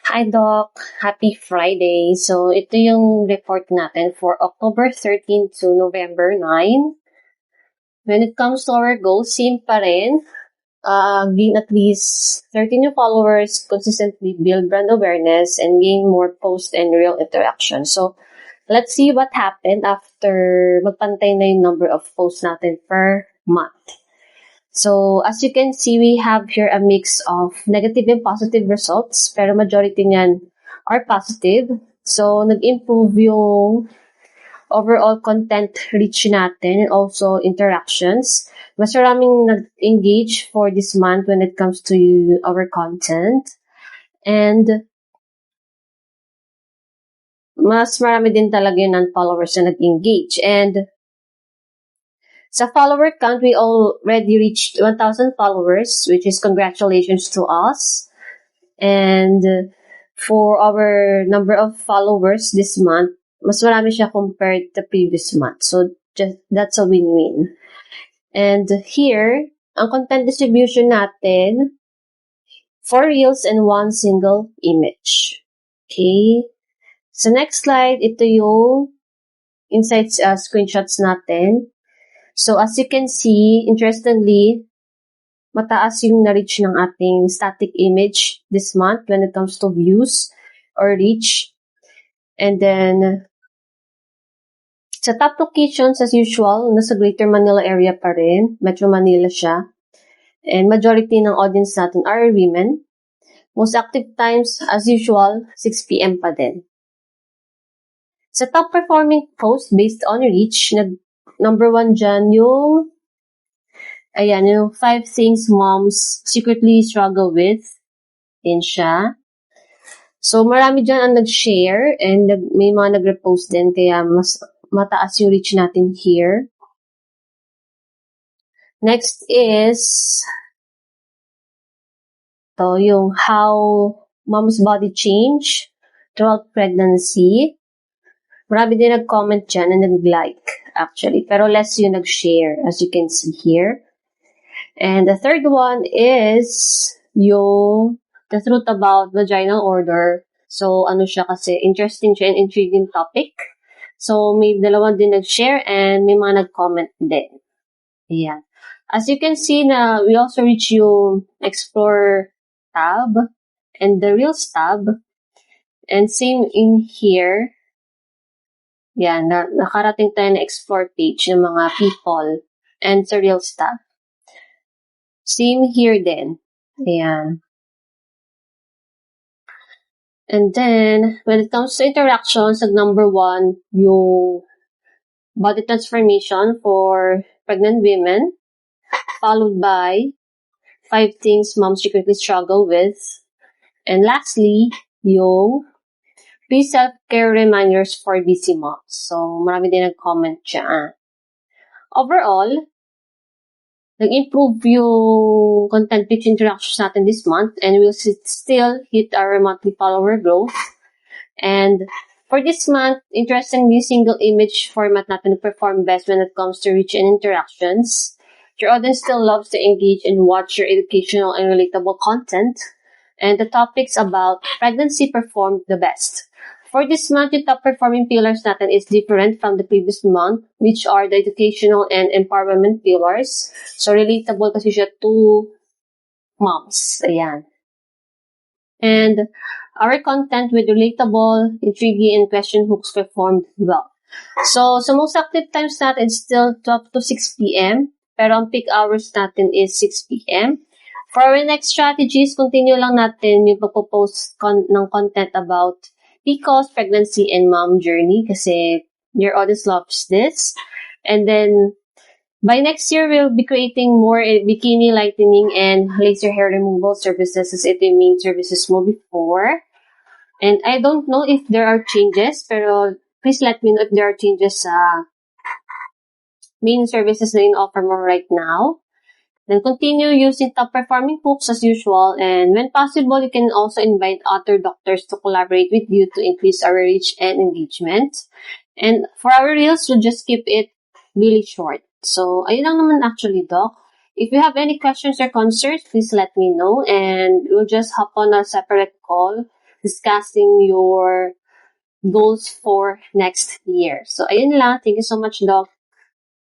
Hi Doc, happy Friday. So ito yung report natin for October 13 to November 9. When it comes to our goals, same pa rin. Gain at least 13 new followers, consistently build brand awareness, and gain more post and real interaction. So let's see what happened after magpantay na yung number of posts natin per month. So, as you can see, we have here a mix of negative and positive results, pero majority niyan are positive. So, nag-improve yung overall content reach natin and also interactions. Mas maraming nag-engage for this month when it comes to our content. And mas marami din talaga yung non-followers na nag-engage. And sa follower count, we already reached 1,000 followers, which is congratulations to us. And for our number of followers this month, mas marami siya compared to previous month. So that's a win-win. And here, ang content distribution natin, 4 reels and 1 single image. Okay. So next slide, ito yung insights screenshots natin. So, as you can see, interestingly, mataas yung na-reach ng ating static image this month when it comes to views or reach. And then, sa top locations, as usual, nasa Greater Manila area pa rin. Metro Manila siya. And majority ng audience natin are women. Most active times, as usual, 6 p.m. pa din. Sa top performing post based on reach, number 1 dyan yung 5 things moms secretly struggle with. Yan siya. So, marami dyan ang nag-share and may mga nag-repost din kaya mas mataas yung reach natin here. Next is yung how mom's body change throughout pregnancy. Marami din nag-comment dyan and nag-like actually. Pero less yung nag-share as you can see here. And the third one is yung the truth about vaginal odor. So, siya kasi, interesting siya and intriguing topic. So, may dalawa din nag-share and may mga nag-comment din. Ayan. As you can see na we also reach yung Explore tab and the Reels tab. And same in here. Yan, nakarating tayo na Explore page ng mga people and sa Reels tab. Same here din. Ayan. And then, when it comes to interactions, number 1, yung body transformation for pregnant women, followed by 5 things moms secretly struggle with. And lastly, yung pre-self-care reminders for busy moms. So, marami din nag-comment siya. Overall, nag-improve yung content reach interactions natin this month and we'll still hit our monthly follower growth. And for this month, interestingly, single image format natin perform best when it comes to reach and interactions. Your audience still loves to engage and watch your educational and relatable content. And the topics about pregnancy performed the best. For this month, yung top performing pillars natin is different from the previous month, which are the educational and empowerment pillars. So, relatable kasi siya to moms. Ayan. And our content with relatable, intriguing, and question hooks performed well. So, sa most active times natin, still 12 to 6 p.m. Pero ang peak hours natin is 6 p.m. For our next strategies, continue lang natin yung pagpo-post ng content about PCOS, pregnancy, and mom journey kasi your audience loves this. And then, by next year, we'll be creating more bikini lightening and laser hair removal services as ito yung main services mo before. And I don't know if there are changes, pero please let me know if there are changes sa main services na in-offer mo right now. Then continue using top-performing hooks as usual, and when possible, you can also invite other doctors to collaborate with you to increase our reach and engagement. And for our reels, we'll just keep it really short. So, ayun lang naman actually, Doc. If you have any questions or concerns, please let me know, and we'll just hop on a separate call discussing your goals for next year. So, ayun lang. Thank you so much, Doc.